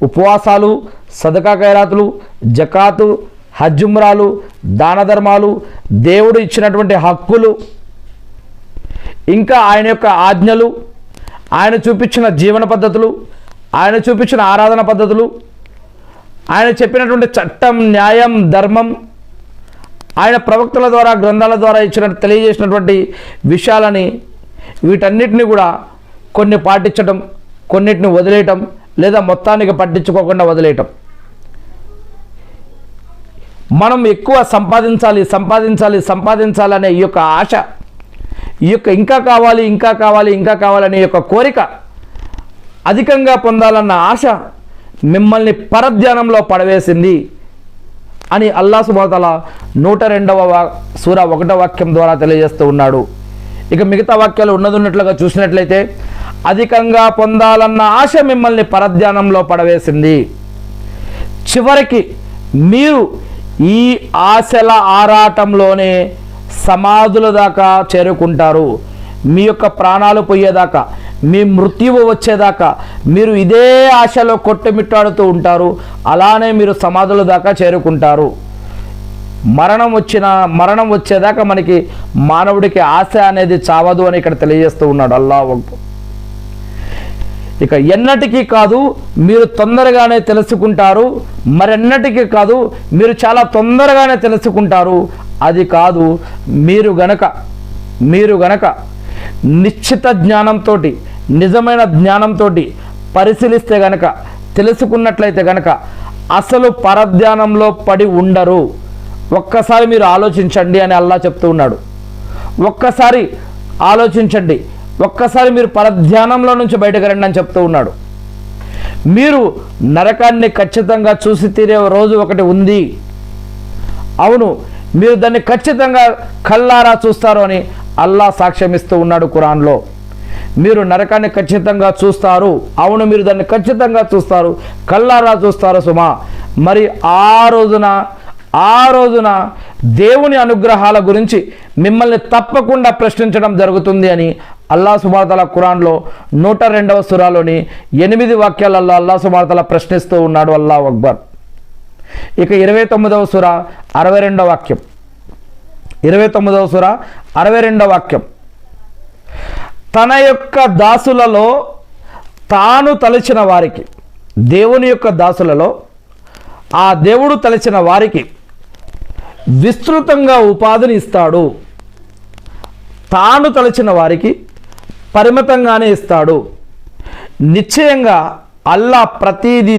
ఉపవాసాలు, సదకా ఖైరాతులు, జకాతు, హజ్ ఉమ్రాలు, దాన ధర్మాలు, దేవుడు ఇచ్చినటువంటి హక్కులు, ఇంకా ఆయన యొక్క ఆజ్ఞలు, ఆయన చూపించిన జీవన పద్ధతులు, ఆయన చూపించిన ఆరాధన పద్ధతులు, ఆయన చెప్పినటువంటి చట్టం, న్యాయం, ధర్మం, ఆయన ప్రవక్తల ద్వారా గ్రంథాల ద్వారా తెలియజేసినటువంటి విషయాలని, వీటన్నిటిని కూడా కొన్ని పాటించటం, కొన్నిటిని వదిలేయటం, లేదా మొత్తానికి పట్టించుకోకుండా వదిలేయటం. మనం ఎక్కువ సంపాదించాలి సంపాదించాలి సంపాదించాలి అనే ఈ యొక్క ఆశ, ఈ యొక్క ఇంకా కావాలి ఇంకా కావాలి ఇంకా కావాలనే యొక్క కోరిక, అధికంగా పొందాలన్న ఆశ మిమ్మల్ని పరధ్యానంలో పడవేసింది అని అల్లాహ్ సుబ్హానహు వ తఆలా 102వ సూరా 1వ వాక్యం ద్వారా తెలియజేస్తూ ఉన్నాడు. ఇక మిగతా వాక్యాలు ఉన్నట్లుగా చూసినట్లయితే, అధికంగా పొందాలన్న ఆశ మిమ్మల్ని పరధ్యానంలో పడవేసింది. చివరికి మీరు ఈ ఆశల ఆరాటంలోనే సమాధుల దాకా చేరుకుంటారు. మీ యొక్క ప్రాణాలు పోయేదాకా, మీ మృత్యువు వచ్చేదాకా మీరు ఇదే ఆశలో కొట్టుమిట్టాడుతూ ఉంటారు. అలానే మీరు సమాధుల దాకా చేరుకుంటారు. మరణం వచ్చేదాకా మనకి మానవుడికి ఆశ అనేది చావదు అని ఇక్కడ తెలియజేస్తూ ఉన్నాడు అల్లాహ్ అక్బర్. ఇక ఎన్నటికీ కాదు, మీరు తొందరగానే తెలుసుకుంటారు. మరెన్నటికీ కాదు, మీరు చాలా తొందరగానే తెలుసుకుంటారు. అది కాదు, మీరు గనక నిశ్చిత జ్ఞానంతో, నిజమైన జ్ఞానంతో పరిశీలిస్తే గనక, తెలుసుకున్నట్లయితే గనక అసలు పరధ్యానంలో పడి ఉండరు. ఒక్కసారి మీరు ఆలోచించండి అని అల్లాహ్ చెప్తూ ఉన్నాడు. ఒక్కసారి ఆలోచించండి, ఒక్కసారి మీరు పరధ్యానంలో నుంచి బయటకు రండి అని చెప్తూ ఉన్నాడు. మీరు నరకాన్ని ఖచ్చితంగా చూసి తీరే రోజు ఒకటి ఉంది. అవును, మీరు దాన్ని ఖచ్చితంగా కళ్ళారా చూస్తారు అని అల్లాహ్ సాక్ష్యం ఇస్తూ ఉన్నాడు ఖురాన్లో. మీరు నరకాన్ని ఖచ్చితంగా చూస్తారు. అవును, మీరు దాన్ని ఖచ్చితంగా చూస్తారు, కళ్ళారా చూస్తారు సుమా. మరి ఆ రోజున దేవుని అనుగ్రహాల గురించి మిమ్మల్ని తప్పకుండా ప్రశ్నించడం జరుగుతుంది అని అల్లాహ్ సుబ్హానహు వ తఆలా ఖురాన్లో 102వ సూరాలోని 8 వాక్యాలలో అల్లాహ్ సుబ్హానహు వ తఆలా ప్రశ్నిస్తూ ఉన్నాడు. అల్లాహు అక్బర్. ఇక 29వ సూర 62వ వాక్యం, 29వ సూర 62వ వాక్యం, తన యొక్క దాసులలో తాను తలచిన వారికి, దేవుని యొక్క దాసులలో ఆ దేవుడు తలచిన వారికి విస్తృతంగా ఉపాధిని ఇస్తాడు. తాను తలచిన వారికి పరిమితంగానే ఇస్తాడు. నిశ్చయంగా అల్లాహ్ ప్రతిదీ